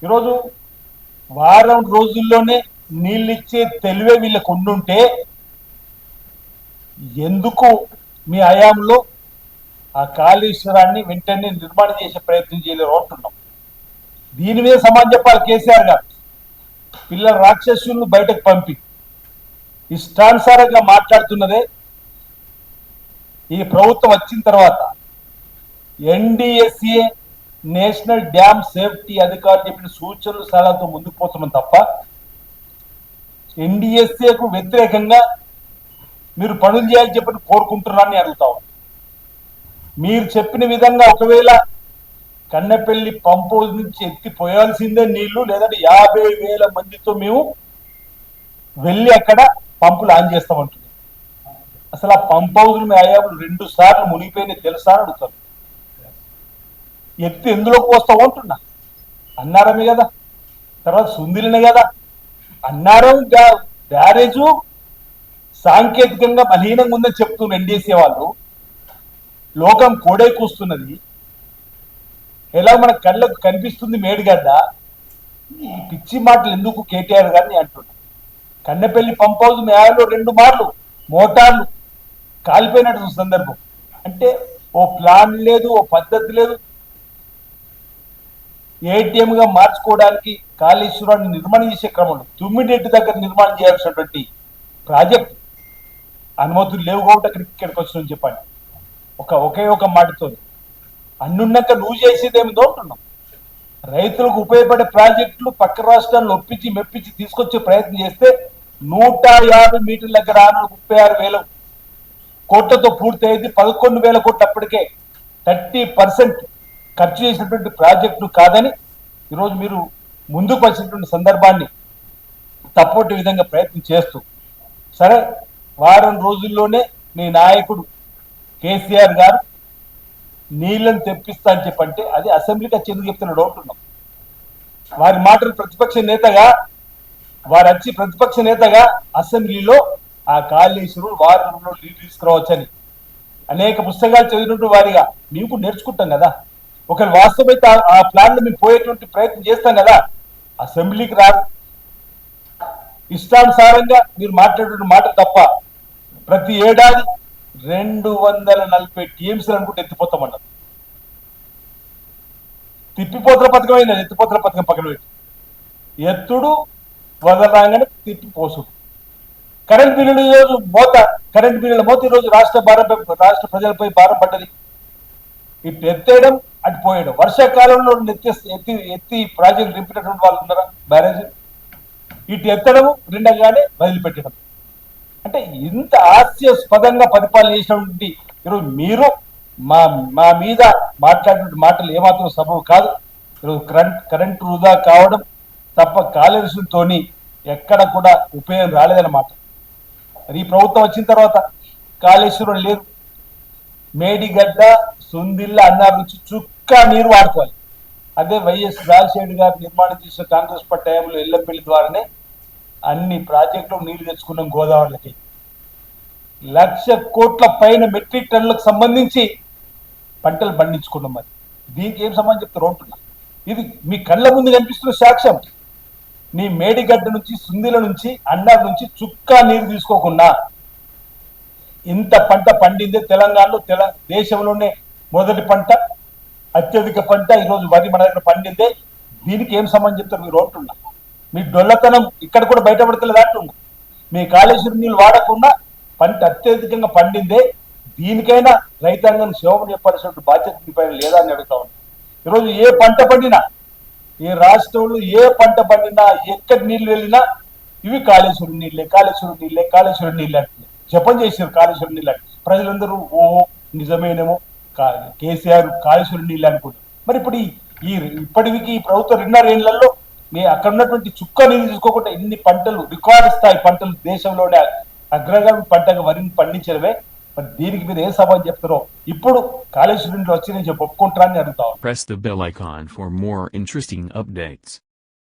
ఈరోజు వారం రోజుల్లోనే నీళ్ళిచ్చే తెలివే వీళ్ళకు ఉండుంటే ఎందుకు మీ హయాంలో ఆ కాళేశ్వరాన్ని వెంటనే నిర్మాణం చేసే ప్రయత్నం చేయలేరు అంటున్నాం. దీని మీద సమాధానం చెప్పాలి కేసీఆర్ గారు. పిల్లల రాక్షసులను బయటకు పంపి ఇష్టానుసారంగా మాట్లాడుతున్నదే ఈ ప్రభుత్వం వచ్చిన తర్వాత. ఎన్డిఎస్ఏ నేషనల్ డ్యామ్ సేఫ్టీ అధికారులు చెప్పిన సూచనలు సలహాలతో ముందుకు పోతున్నాం తప్ప ఎన్డిఎస్ఏకు వ్యతిరేకంగా మీరు పనులు చేయాలని చెప్పని కోరుకుంటున్నారని అడుగుతాం. మీరు చెప్పిన విధంగా ఒకవేళ కన్నెపల్లి పంప్ హౌస్ నుంచి ఎత్తిపోయాల్సిందే నీళ్లు, లేదంటే 50,000 మందితో మేము వెళ్ళి అక్కడ పంపులు ఆన్ చేస్తామంటుంది. అసలు ఆ పంప్ హౌస్లు మీ అయ్యాలు 2 సార్లు మునిగిపోయినాయి తెలుసా అని అడుగుతారు. ఎత్తి ఎందులోకి పోస్తావు అంటున్నా. అన్నారమే కదా, తర్వాత సుందిలినే కదా అన్నారం. బ్యారేజు సాంకేతికంగా బలహీనంగా ఉందని చెప్తున్నారు ఎన్డీసీ వాళ్ళు. లోకం కోడే కూస్తున్నది. ఎలా మన కళ్ళకు కనిపిస్తుంది మేడిగడ్డ. ఈ పిచ్చి మాటలు ఎందుకు కేటీఆర్ గారిని అంటున్నా. కన్నెపల్లి పంప్ హౌస్ మేడలో 2 మార్లు మోటార్లు కాలిపోయినట్టు సందర్భం. అంటే ఓ ప్లాన్ లేదు, ఓ పద్ధతి లేదు. ఏటీఎంగా మార్చుకోవడానికి కాళేశ్వరాన్ని నిర్మాణం చేసే క్రమంలో తుమ్మిడెట్టు దగ్గర నిర్మాణం చేయాల్సినటువంటి ప్రాజెక్ట్ అనుమతులు లేవు కాబట్టి ఇక్కడికి వచ్చిన చెప్పండి. ఒకే ఒక మాటతో అన్నున్నాక నువ్వు చేసేది ఏమి దోంటున్నాం. రైతులకు ఉపయోగపడే ప్రాజెక్టులు పక్క రాష్ట్రాలను ఒప్పించి మెప్పించి తీసుకొచ్చే ప్రయత్నం చేస్తే 150 మీటర్ల దగ్గర 36,000 కోట్లతో పూర్తయింది. 11,000 కోట్లు అప్పటికే 30% ఖర్చు చేసినటువంటి ప్రాజెక్టు కాదని ఈరోజు మీరు ముందుకు వచ్చినటువంటి సందర్భాన్ని తప్పొట్టే విధంగా ప్రయత్నం చేస్తూ, సరే వారం రోజుల్లోనే మీ నాయకుడు కేసీఆర్ గారు నీళ్లను తెప్పిస్తా అని చెప్పంటే అది అసెంబ్లీకి వచ్చి ఎందుకు చెప్తున్నాడు అంటున్నాం. వారి మాటలు ప్రతిపక్ష నేతగా అసెంబ్లీలో ఆ కాళేశ్వరుడు వారంలో నీళ్లు తీసుకురావచ్చని అనేక పుస్తకాలు చదివినట్టు వారిగా మేము నేర్చుకుంటాం కదా. ఒకవేళ వాస్తవమైతే ఆ ప్లాన్ లో మేము పోయేటువంటి ప్రయత్నం చేస్తాం కదా. అసెంబ్లీకి రాదు. ఇష్టానుసారంగా మీరు మాట్లాడే మాట తప్ప ప్రతి ఏడాది 240 టీఎంసీలు అనుకుంటే ఎత్తిపోతామన్నారు. తిప్పిపోతల పథకం అయినా ఎత్తిపోతల పథకం పక్కన పెట్టి ఎత్తుడు వదలరాగానే తిప్పిపోసుడు. కరెంట్ బిల్లులు ఈరోజు కరెంట్ బిల్లుల మోత ఈరోజు రాష్ట్ర ప్రజలపై భారం పడ్డది. ఇటు ఎత్తేయడం, అటు పోయడం. వర్షాకాలంలో ఎత్తి ప్రాజెక్టు నింపినటువంటి వాళ్ళు ఉన్నారా బ్యారేజ్? ఇటు ఎత్తడము, రెండగానే వదిలిపెట్టడం. అంటే ఇంత హాస్యాస్పదంగా పరిపాలన చేసినటువంటి ఈరోజు మీరు మా మీద మాట్లాడిన మాటలు ఏమాత్రం సబబు కాదు. ఈరోజు కరెంటు వృధా కావడం తప్ప కాళేశ్వరంతో ఎక్కడ కూడా ఉపయోగం రాలేదన్నమాట. మరి ఈ ప్రభుత్వం వచ్చిన తర్వాత కాళేశ్వరం లేదు. మేడిగడ్డ, సుందిల్ల, అన్నారు నుంచి చుక్క నీరు వాడుకోవాలి. అదే వైఎస్ రాజశేఖర్ గారు నిర్మాణం చేసిన కాంగ్రెస్ పార్టీ టైంలో ఎల్లంపల్లి ద్వారానే అన్ని ప్రాజెక్టులు నీళ్లు తెచ్చుకున్నాం. గోదావరికి 1,00,000 కోట్ల పైన మెట్రిక్ టన్నులకు సంబంధించి పంటలు పండించుకున్నాం. మరి దీనికి ఏం సంబంధం చెప్తారు అంటున్నా. ఇది మీ కళ్ళ ముందు కనిపిస్తున్న సాక్ష్యం. నీ మేడిగడ్డ నుంచి, సుందిల నుంచి, అన్నారు నుంచి చుక్క నీరు తీసుకోకుండా ఇంత పంట పండిందే తెలంగాణలో. దేశంలోనే మొదటి పంట, అత్యధిక పంట ఈరోజు వరి మన దగ్గర పండిందే. దీనికి ఏం సంబంధం చెప్తారు మీరు అంటున్నా. మీ డొల్లతనం ఇక్కడ కూడా బయటపడతలేదు అంటున్నా. మీ కాళేశ్వరం నీళ్ళు వాడకుండా పంట అత్యధికంగా పండిందే. దీనికైనా రైతాంగాన్ని శోభన చెప్పాల్సిన బాధ్యత మీపైన లేదా అని అడుగుతా ఉన్నా. ఈరోజు ఏ పంట పండినా, ఈ రాష్ట్రంలో ఏ పంట పండినా, ఎక్కడి నీళ్ళు వెళ్ళినా ఇవి కాళేశ్వరం నీళ్ళే అంటుంది. జపం చేశారు కాళేశ్వరం నీళ్ళు అంటే. ప్రజలందరూ ఓ నిజమేనేమో కేసీఆర్ కాళేశ్వరం నీళ్ళు అనుకుంటారు. మరి ఇప్పుడు ఇప్పటికి ఈ ప్రభుత్వం 2.5 ఏళ్లలో అక్కడ ఉన్నటువంటి చుక్క నీళ్ళు తీసుకోకుండా ఇన్ని పంటలు, రికార్డు స్థాయి పంటలు దేశంలోనే అగ్రగామి పంటగా వరిని పండించడమే. మరి దీనికి మీరు ఏ సమాధానం చెప్తారో ఇప్పుడు కాళేశ్వరం వచ్చి నేను ఒప్పుకుంటారని అడుగుతాను. Press the bell icon for more interesting updates.